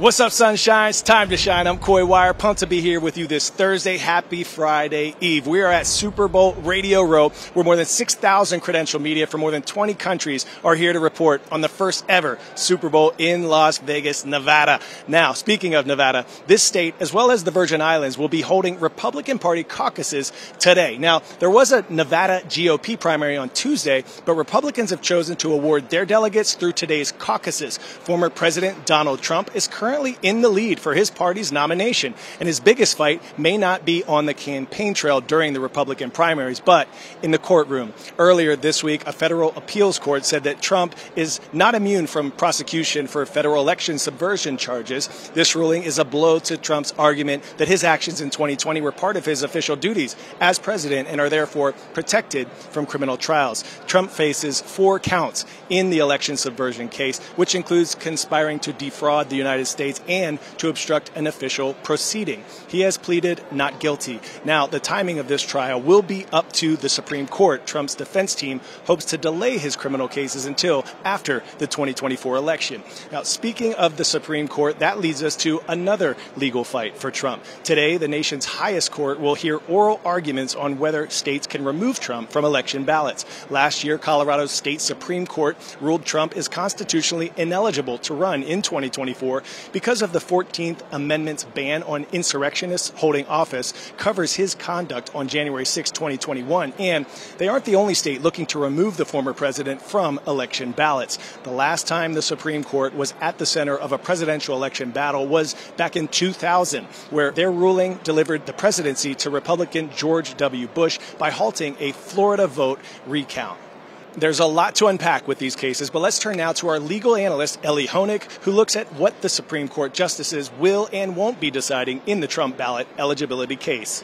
What's up, sunshine? It's time to shine. I'm Coy Wire, pumped to be here with you this Thursday. Happy Friday Eve. We are at Super Bowl Radio Row, where more than 6,000 credential media from more than 20 countries are here to report on the first ever Super Bowl in Las Vegas, Nevada. Now, speaking of Nevada, this state, as well as the Virgin Islands, will be holding Republican Party caucuses today. Now, there was a Nevada GOP primary on Tuesday, but Republicans have chosen to award their delegates through today's caucuses. Former President Donald Trump is currently in the lead for his party's nomination, and his biggest fight may not be on the campaign trail during the Republican primaries, but in the courtroom. Earlier this week, a federal appeals court said that Trump is not immune from prosecution for federal election subversion charges. This ruling is a blow to Trump's argument that his actions in 2020 were part of his official duties as president and are therefore protected from criminal trials. Trump faces 4 counts in the election subversion case, which includes conspiring to defraud the United States and to obstruct an official proceeding. He has pleaded not guilty. Now, the timing of this trial will be up to the Supreme Court. Trump's defense team hopes to delay his criminal cases until after the 2024 election. Now, speaking of the Supreme Court, that leads us to another legal fight for Trump. Today, the nation's highest court will hear oral arguments on whether states can remove Trump from election ballots. Last year, Colorado's state Supreme Court ruled Trump is constitutionally ineligible to run in 2024 because of the 14th Amendment's ban on insurrectionists holding office covers his conduct on January 6, 2021. And they aren't the only state looking to remove the former president from election ballots. The last time the Supreme Court was at the center of a presidential election battle was back in 2000, where their ruling delivered the presidency to Republican George W. Bush by halting a Florida vote recount. There's a lot to unpack with these cases, but let's turn now to our legal analyst, Ellie Honig, who looks at what the Supreme Court justices will and won't be deciding in the Trump ballot eligibility case.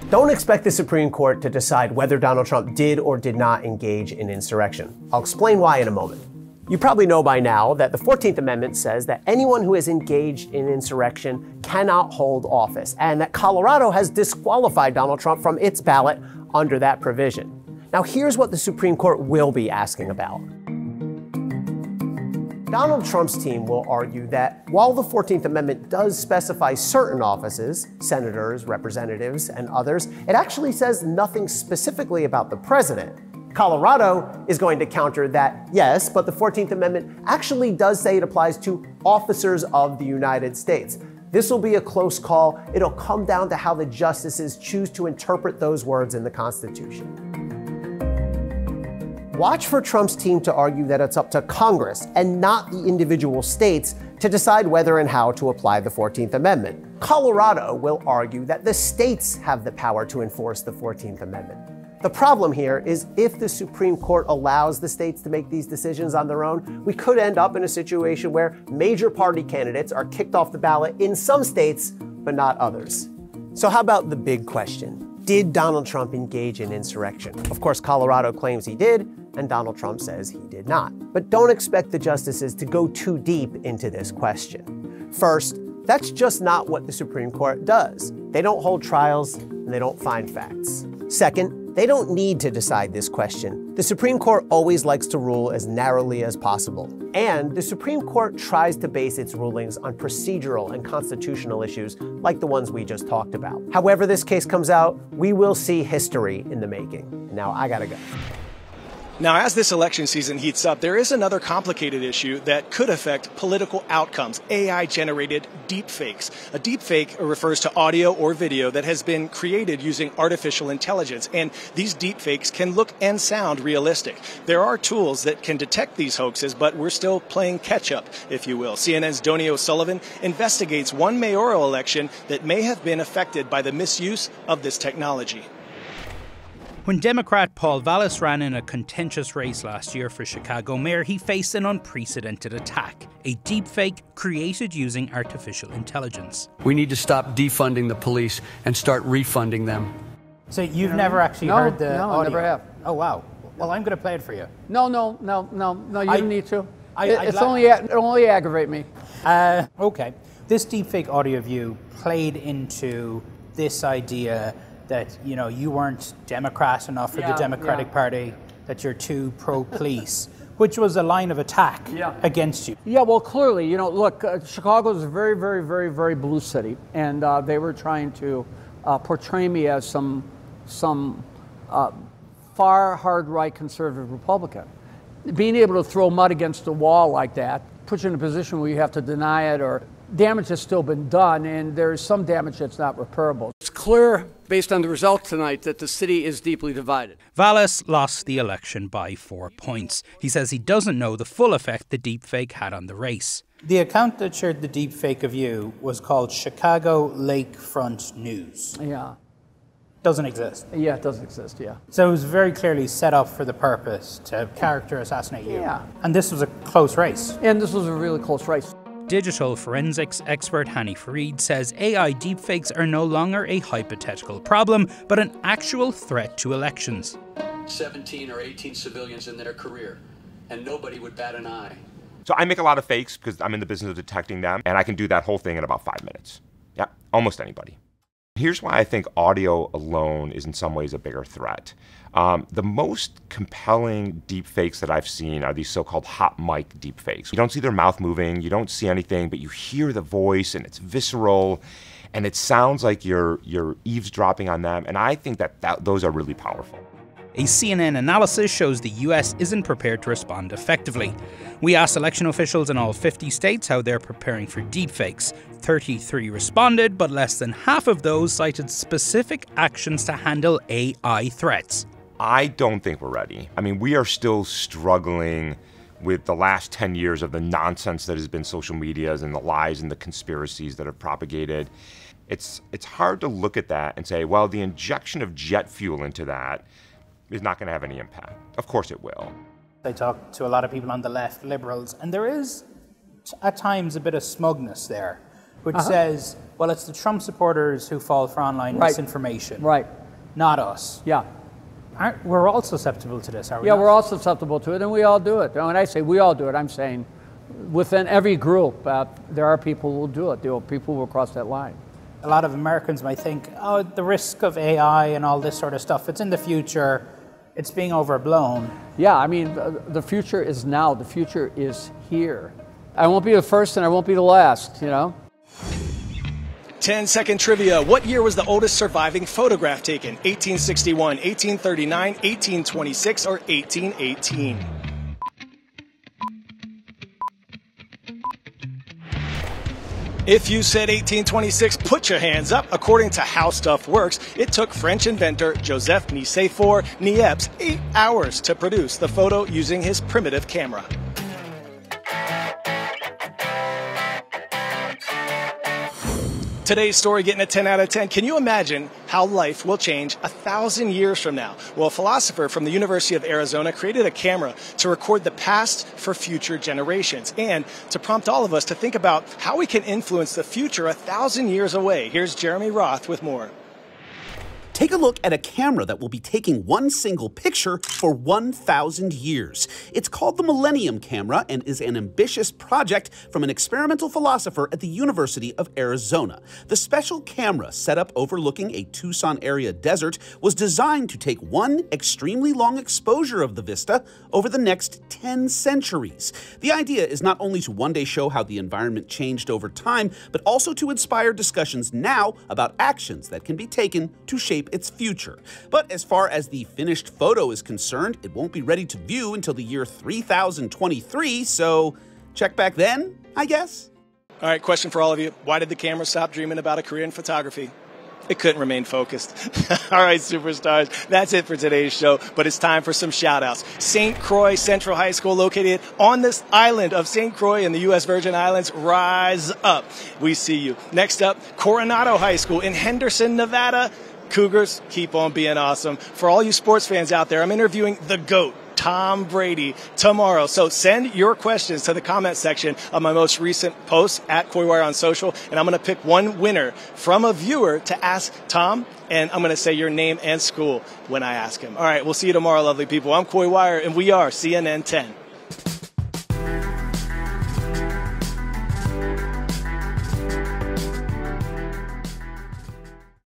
Don't expect the Supreme Court to decide whether Donald Trump did or did not engage in insurrection. I'll explain why in a moment. You probably know by now that the 14th Amendment says that anyone who has engaged in insurrection cannot hold office, and that Colorado has disqualified Donald Trump from its ballot under that provision. Now, here's what the Supreme Court will be asking about. Donald Trump's team will argue that while the 14th Amendment does specify certain offices, senators, representatives, and others, it actually says nothing specifically about the president. Colorado is going to counter that, yes, but the 14th Amendment actually does say it applies to officers of the United States. This will be a close call. It'll come down to how the justices choose to interpret those words in the Constitution. Watch for Trump's team to argue that it's up to Congress and not the individual states to decide whether and how to apply the 14th Amendment. Colorado will argue that the states have the power to enforce the 14th Amendment. The problem here is if the Supreme Court allows the states to make these decisions on their own, we could end up in a situation where major party candidates are kicked off the ballot in some states, but not others. So how about the big question? Did Donald Trump engage in insurrection? Of course, Colorado claims he did, and Donald Trump says he did not. But don't expect the justices to go too deep into this question. First, that's just not what the Supreme Court does. They don't hold trials, and they don't find facts. Second, they don't need to decide this question. The Supreme Court always likes to rule as narrowly as possible. And the Supreme Court tries to base its rulings on procedural and constitutional issues like the ones we just talked about. However this case comes out, we will see history in the making. Now I gotta go. Now, as this election season heats up, there is another complicated issue that could affect political outcomes: AI-generated deepfakes. A deepfake refers to audio or video that has been created using artificial intelligence, and these deepfakes can look and sound realistic. There are tools that can detect these hoaxes, but we're still playing catch-up, if you will. CNN's Donnie O'Sullivan investigates one mayoral election that may have been affected by the misuse of this technology. When Democrat Paul Vallis ran in a contentious race last year for Chicago mayor, he faced an unprecedented attack, a deepfake created using artificial intelligence. We need to stop defunding the police and start refunding them. So you've never actually heard the audio? No, I never have. Oh, wow. Well, I'm going to play it for you. No, you don't need to. It'll only aggravate me. Okay. This deepfake audio of you played into this idea that, you know, you weren't Democrat enough for the Democratic Party, that you're too pro-police. which was a line of attack against you. Yeah, well, clearly, you know, look, Chicago is a very, very, very, very blue city, and they were trying to portray me as some far hard-right conservative Republican. Being able to throw mud against the wall like that puts you in a position where you have to deny it, or damage has still been done, and there's some damage that's not repairable. It's clear, based on the results tonight, that the city is deeply divided. Vallis lost the election by 4 points. He says he doesn't know the full effect the deepfake had on the race. The account that shared the deepfake of you was called Chicago Lakefront News. Yeah. Doesn't exist. Yeah, it does exist, yeah. So it was very clearly set up for the purpose to character assassinate you. Yeah. And this was a close race. And this was a really close race. Digital forensics expert Hani Farid says AI deepfakes are no longer a hypothetical problem, but an actual threat to elections. 17 or 18 civilians in their career, and nobody would bat an eye. So I make a lot of fakes because I'm in the business of detecting them, and I can do that whole thing in about 5 minutes. Yeah, almost anybody. Here's why I think audio alone is in some ways a bigger threat. The most compelling deepfakes that I've seen are these so-called hot mic deepfakes. You don't see their mouth moving, you don't see anything, but you hear the voice and it's visceral, and it sounds like you're eavesdropping on them, and I think that those are really powerful. A CNN analysis shows the US isn't prepared to respond effectively. We asked election officials in all 50 states how they're preparing for deepfakes. 33 responded, but less than half of those cited specific actions to handle AI threats. I don't think we're ready. I mean, we are still struggling with the last 10 years of the nonsense that has been social medias and the lies and the conspiracies that have propagated. It's hard to look at that and say, well, the injection of jet fuel into that is not going to have any impact. Of course it will. I talk to a lot of people on the left, liberals, and there is at times a bit of smugness there, which says, well, it's the Trump supporters who fall for online misinformation. Right. Not us. Yeah. We're all susceptible to this, are we Yeah, not? we're all susceptible to it, and we all do it. And when I say we all do it, I'm saying within every group, there are people who will do it. There are people who will cross that line. A lot of Americans might think, oh, the risk of AI and all this sort of stuff, it's in the future. It's being overblown. Yeah, I mean, the future is now. The future is here. I won't be the first and I won't be the last, you know? 10-second trivia. What year was the oldest surviving photograph taken? 1861, 1839, 1826, or 1818? If you said 1826, put your hands up. According to How Stuff Works, it took French inventor Joseph Niepce 8 hours to produce the photo using his primitive camera. Today's story getting a 10 out of 10. Can you imagine how life will change 1,000 years from now? Well, a philosopher from the University of Arizona created a camera to record the past for future generations and to prompt all of us to think about how we can influence the future 1,000 years away. Here's Jeremy Roth with more. Take a look at a camera that will be taking one single picture for 1,000 years. It's called the Millennium Camera and is an ambitious project from an experimental philosopher at the University of Arizona. The special camera, set up overlooking a Tucson area desert, was designed to take one extremely long exposure of the vista over the next 10 centuries. The idea is not only to one day show how the environment changed over time, but also to inspire discussions now about actions that can be taken to shape its future. But as far as the finished photo is concerned, it won't be ready to view until the year 3023, so check back then, I guess. All right, question for all of you. Why did the camera stop dreaming about a career in photography? It couldn't remain focused. All right, superstars, that's it for today's show, but it's time for some shout-outs. St. Croix Central High School, located on this island of St. Croix in the U.S. Virgin Islands, rise up. We see you. Next up, Coronado High School in Henderson, Nevada. Cougars, keep on being awesome. For all you sports fans out there, I'm interviewing the GOAT, Tom Brady, tomorrow. So send your questions to the comment section of my most recent post at CoyWire on social, and I'm going to pick one winner from a viewer to ask Tom, and I'm going to say your name and school when I ask him. All right, we'll see you tomorrow, lovely people. I'm CoyWire, and we are CNN 10.